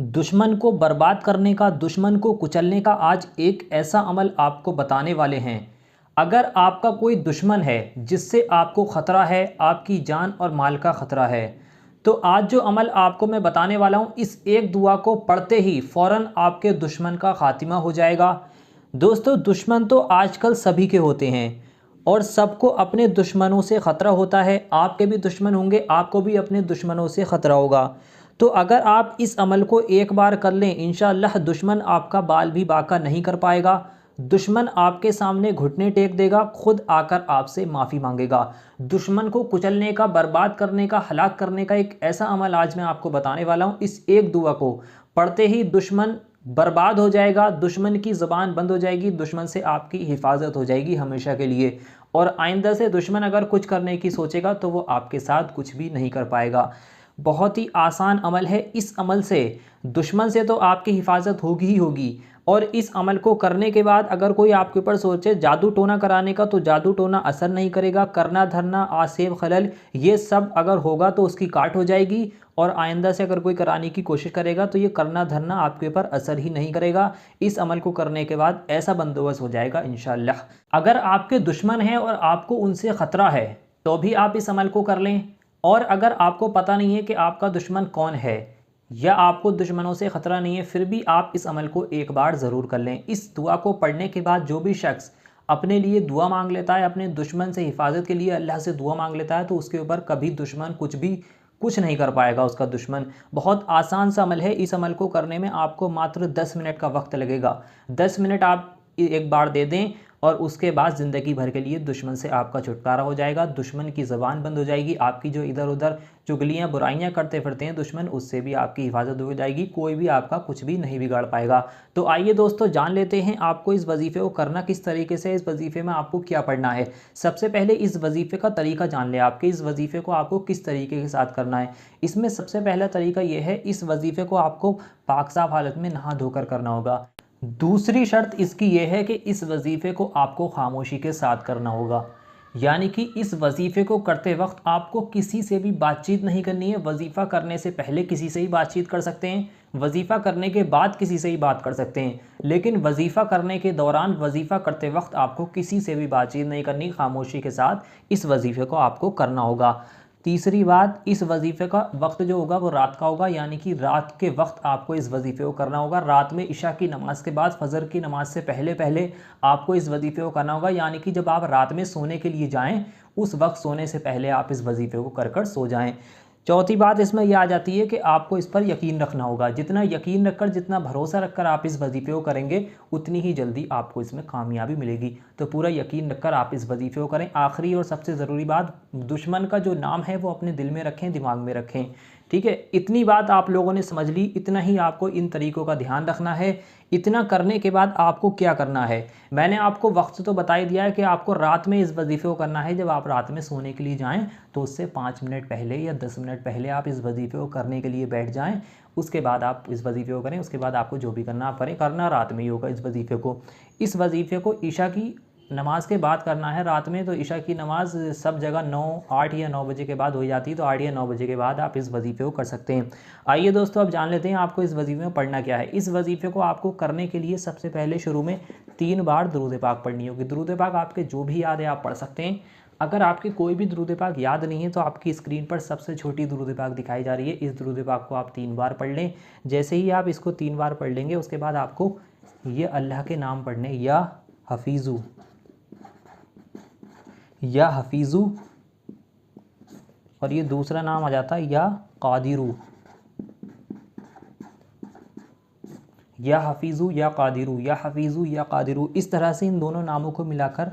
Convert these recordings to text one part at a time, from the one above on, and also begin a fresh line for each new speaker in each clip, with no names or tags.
दुश्मन को बर्बाद करने का, दुश्मन को कुचलने का आज एक ऐसा अमल आपको बताने वाले हैं। अगर आपका कोई दुश्मन है जिससे आपको ख़तरा है, आपकी जान और माल का ख़तरा है, तो आज जो अमल आपको मैं बताने वाला हूँ, इस एक दुआ को पढ़ते ही फ़ौरन आपके दुश्मन का ख़ात्मा हो जाएगा। दोस्तों, दुश्मन तो आजकल सभी के होते हैं और सबको अपने दुश्मनों से ख़तरा होता है। आपके भी दुश्मन होंगे, आपको भी अपने दुश्मनों से ख़तरा होगा। तो अगर आप इस अमल को एक बार कर लें, इंशाअल्लाह दुश्मन आपका बाल भी बाका नहीं कर पाएगा। दुश्मन आपके सामने घुटने टेक देगा, खुद आकर आपसे माफ़ी मांगेगा। दुश्मन को कुचलने का, बर्बाद करने का, हलाक करने का एक ऐसा अमल आज मैं आपको बताने वाला हूँ। इस एक दुआ को पढ़ते ही दुश्मन बर्बाद हो जाएगा, दुश्मन की ज़बान बंद हो जाएगी, दुश्मन से आपकी हिफाजत हो जाएगी हमेशा के लिए। और आइंदा से दुश्मन अगर कुछ करने की सोचेगा तो वो आपके साथ कुछ भी नहीं कर पाएगा। बहुत ही आसान अमल है। इस अमल से दुश्मन से तो आपकी हिफाजत होगी ही होगी, और इस अमल को करने के बाद अगर कोई आपके ऊपर सोचे जादू टोना कराने का, तो जादू टोना असर नहीं करेगा। करना धरना, आसेब खलल, ये सब अगर होगा तो उसकी काट हो जाएगी। और आइंदा से अगर कोई कराने की कोशिश करेगा तो ये करना धरना आपके ऊपर असर ही नहीं करेगा। इस अमल को करने के बाद ऐसा बंदोबस्त हो जाएगा इंशाअल्लाह। अगर आपके दुश्मन हैं और आपको उनसे ख़तरा है तो भी आप इस अमल को कर लें। और अगर आपको पता नहीं है कि आपका दुश्मन कौन है, या आपको दुश्मनों से ख़तरा नहीं है, फिर भी आप इस अमल को एक बार ज़रूर कर लें। इस दुआ को पढ़ने के बाद जो भी शख्स अपने लिए दुआ मांग लेता है, अपने दुश्मन से हिफाजत के लिए अल्लाह से दुआ मांग लेता है, तो उसके ऊपर कभी दुश्मन कुछ नहीं कर पाएगा। उसका दुश्मन, बहुत आसान सा अमल है। इस अमल को करने में आपको मात्र 10 मिनट का वक्त लगेगा। 10 मिनट आप एक बार दे दें और उसके बाद ज़िंदगी भर के लिए दुश्मन से आपका छुटकारा हो जाएगा। दुश्मन की ज़बान बंद हो जाएगी। आपकी जो इधर उधर चुगलियाँ बुराइयाँ करते फिरते हैं दुश्मन, उससे भी आपकी हिफाजत हो जाएगी। कोई भी आपका कुछ भी नहीं बिगाड़ पाएगा। तो आइए दोस्तों, जान लेते हैं आपको इस वजीफ़े को करना किस तरीके से, इस वजीफ़े में आपको क्या पढ़ना है। सबसे पहले इस वजीफ़े का तरीका जान लें, आपके इस वजीफ़े को आपको किस तरीके के साथ करना है। इसमें सबसे पहला तरीका यह है, इस वजीफ़े को आपको पाक साफ़ हालत में नहा धोकर करना होगा। दूसरी शर्त इसकी यह है कि इस वजीफ़े को आपको खामोशी के साथ करना होगा, यानी कि इस वजीफ़े को करते वक्त आपको किसी से भी बातचीत नहीं करनी है। वजीफ़ा करने से पहले किसी से ही बातचीत कर सकते हैं, वजीफ़ा करने के बाद किसी से ही बात कर सकते हैं, लेकिन वजीफ़ा करने के दौरान, वजीफ़ा करते वक्त आपको किसी से भी बातचीत नहीं करनी। खामोशी के साथ इस वजीफ़े को आपको करना होगा। तीसरी बात, इस वजीफ़े का वक्त जो होगा वो रात का होगा, यानी कि रात के वक्त आपको इस वजीफ़े को करना होगा। रात में इशा की नमाज़ के बाद, फजर की नमाज़ से पहले पहले आपको इस वजीफ़े को करना होगा, यानी कि जब आप रात में सोने के लिए जाएं, उस वक्त सोने से पहले आप इस वजीफ़े को कर कर सो जाएं। चौथी बात इसमें यह आ जाती है कि आपको इस पर यकीन रखना होगा। जितना यकीन रखकर, जितना भरोसा रखकर आप इस वजीफ़े को करेंगे, उतनी ही जल्दी आपको इसमें कामयाबी मिलेगी। तो पूरा यकीन रखकर आप इस वजीफ़े को करें। आखिरी और सबसे ज़रूरी बात, दुश्मन का जो नाम है वो अपने दिल में रखें, दिमाग में रखें। ठीक है, इतनी बात आप लोगों ने समझ ली। इतना ही आपको इन तरीक़ों का ध्यान रखना है। इतना करने के बाद आपको क्या करना है, मैंने आपको वक्त तो बता ही दिया है कि आपको रात में इस वजीफ़े को करना है। जब आप रात में सोने के लिए जाएं तो उससे 5 मिनट पहले या 10 मिनट पहले आप इस वजीफ़े को करने के लिए बैठ जाएं। उसके बाद आप इस वजीफ़े को करें। उसके बाद आपको जो भी करना आप करें, करना रात में ही होगा। इस वजीफ़े को ईशा की नमाज के बाद करना है। रात में तो ईशा की नमाज़ सब जगह 8 या 9 बजे के बाद हो जाती है, तो 8 या 9 बजे के बाद आप इस वजीफ़े को कर सकते हैं। आइए दोस्तों, अब जान लेते हैं आपको इस वजीफ़े में पढ़ना क्या है। इस वजीफ़े को आपको करने के लिए सबसे पहले शुरू में 3 बार दुरूद पाक पढ़नी होगी। दुरूद पाक आपके जो भी याद है आप पढ़ सकते हैं। अगर आपके कोई भी दुरूद पाक याद नहीं है तो आपकी स्क्रीन पर सबसे छोटी दुरूद पाक दिखाई जा रही है, इस दुरूद पाक को आप 3 बार पढ़ लें। जैसे ही आप इसको 3 बार पढ़ लेंगे, उसके बाद आपको ये अल्लाह के नाम पढ़ने, या हफीज़ू, या हफीज़ू, और ये दूसरा नाम आ जाता है या कादिरू, या हफीज़ू या कादिरू, या हफीज़ू या कादिरू। इस तरह से इन दोनों नामों को मिलाकर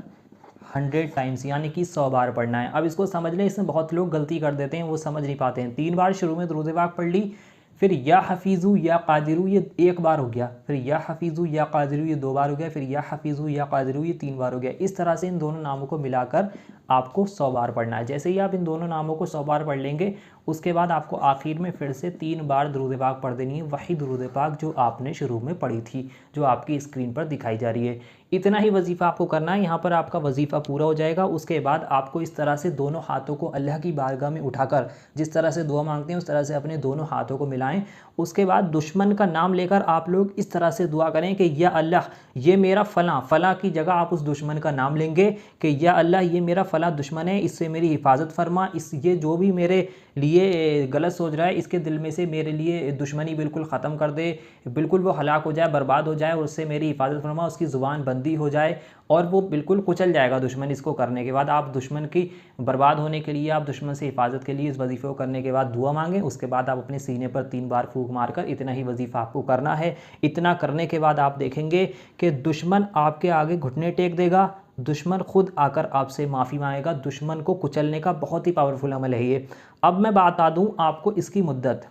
100 टाइम्स, यानी कि 100 बार पढ़ना है। अब इसको समझ लें, इसमें बहुत लोग गलती कर देते हैं, वो समझ नहीं पाते हैं। 3 बार शुरू में दुरूद पाक पढ़ ली, फिर या हफीज़ू या कादिरू ये 1 बार हो गया, फिर या हफीज़ू या कादिरू ये 2 बार हो गया, फिर या हफीज़ू या कादिरू ये 3 बार हो गया। इस तरह से इन दोनों नामों को मिलाकर आपको 100 बार पढ़ना है। जैसे ही आप इन दोनों नामों को 100 बार पढ़ लेंगे, उसके बाद आपको आखिर में फिर से 3 बार दुरूद पाक पढ़ देनी है, वही दुरूद पाक जो आपने शुरू में पढ़ी थी, जो आपकी स्क्रीन पर दिखाई जा रही है। इतना ही वजीफ़ा आपको करना है। यहाँ पर आपका वजीफ़ा पूरा हो जाएगा। उसके बाद आपको इस तरह से दोनों हाथों को अल्लाह की बारगाह में उठाकर जिस तरह से दुआ मांगते हैं उस तरह से अपने दोनों हाथों को मिलाएं। उसके बाद दुश्मन का नाम लेकर आप लोग इस तरह से दुआ करें कि या अल्लाह ये मेरा फ़लाँ फ़लाँ की जगह आप उस दुश्मन का नाम लेंगे कि या अल्लाह ये मेरा फ़लाँ दुश्मन है, इससे मेरी हिफाजत फरमा, इस ये जो भी मेरे लिए गलत सोच रहा है इसके दिल में से मेरे लिए दुश्मनी बिल्कुल ख़त्म कर दे, बिल्कुल वो हलाक हो जाए, बर्बाद हो जाए और उससे मेरी हिफाजत फरमा, उसकी ज़ुबान बंदी हो जाए और वो बिल्कुल कुचल जाएगा दुश्मन। इसको करने के बाद आप दुश्मन की बर्बाद होने के लिए, आप दुश्मन से हिफाजत के लिए इस वजीफ़े को करने के बाद दुआ मांगें। उसके बाद आप अपने सीने पर 3 बार फूंक मारकर इतना ही वजीफ़ा आपको करना है। इतना करने के बाद आप देखेंगे कि दुश्मन आपके आगे घुटने टेक देगा, दुश्मन खुद आकर आपसे माफ़ी मांगेगा। दुश्मन को कुचलने का बहुत ही पावरफुल अमल है ये। अब मैं बता दूं आपको इसकी मुद्दत,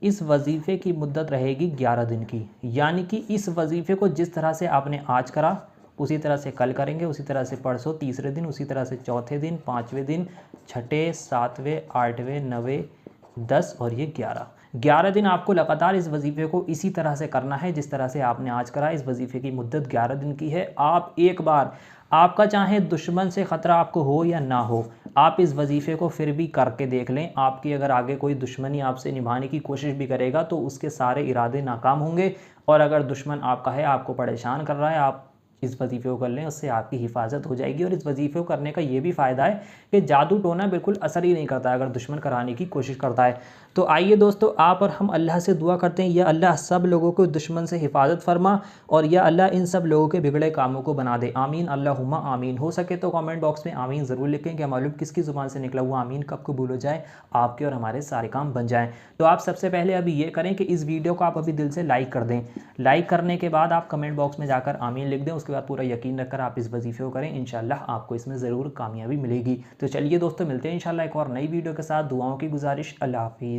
इस वजीफ़े की मुद्दत रहेगी 11 दिन की। यानी कि इस वजीफ़े को जिस तरह से आपने आज करा उसी तरह से कल करेंगे, उसी तरह से परसों तीसरे दिन, उसी तरह से चौथे दिन, 5वें दिन, छठे, 7वें, 8वें, 9वें, 10 और ये 11 दिन आपको लगातार इस वजीफ़े को इसी तरह से करना है जिस तरह से आपने आज करा। इस वजीफ़े की मुद्दत 11 दिन की है। आप एक बार, आपका चाहे दुश्मन से ख़तरा आपको हो या ना हो, आप इस वजीफ़े को फिर भी करके देख लें। आपकी अगर आगे कोई दुश्मनी आपसे निभाने की कोशिश भी करेगा तो उसके सारे इरादे नाकाम होंगे। और अगर दुश्मन आपका है, आपको परेशान कर रहा है, आप इस वजीफ़े को कर लें, उससे आपकी हिफाजत हो जाएगी। और इस वजीफ़े को करने का ये भी फ़ायदा है कि जादू टोना बिल्कुल असर ही नहीं करता अगर दुश्मन कराने की कोशिश करता है। तो आइए दोस्तों, आप और हम अल्लाह से दुआ करते हैं, या अल्लाह सब लोगों को दुश्मन से हिफाजत फरमा और या अल्लाह इन सब लोगों के बिगड़े कामों को बना दे। आमीन अल्लाहुम्मा आमीन। हो सके तो कमेंट बॉक्स में आमीन ज़रूर लिखें कि मालूम किसकी ज़ुबान से निकला हुआ आमीन कब कबूल हो जाए, आपके और हमारे सारे काम बन जाएँ। तो आप सबसे पहले अभी ये करें कि इस वीडियो को आप अभी दिल से लाइक कर दें। लाइक करने के बाद आप कमेंट बॉक्स में जाकर आमीन लिख दें। उसके बाद पूरा यकीन रखकर आप इस वजीफ़े को करें, इंशाल्लाह आपको इसमें ज़रूर कामयाबी मिलेगी। तो चलिए दोस्तों, मिलते हैं इंशाल्लाह एक और नई वीडियो के साथ। दुआओं की गुजारिश। अल्लाह हाफ़िज़।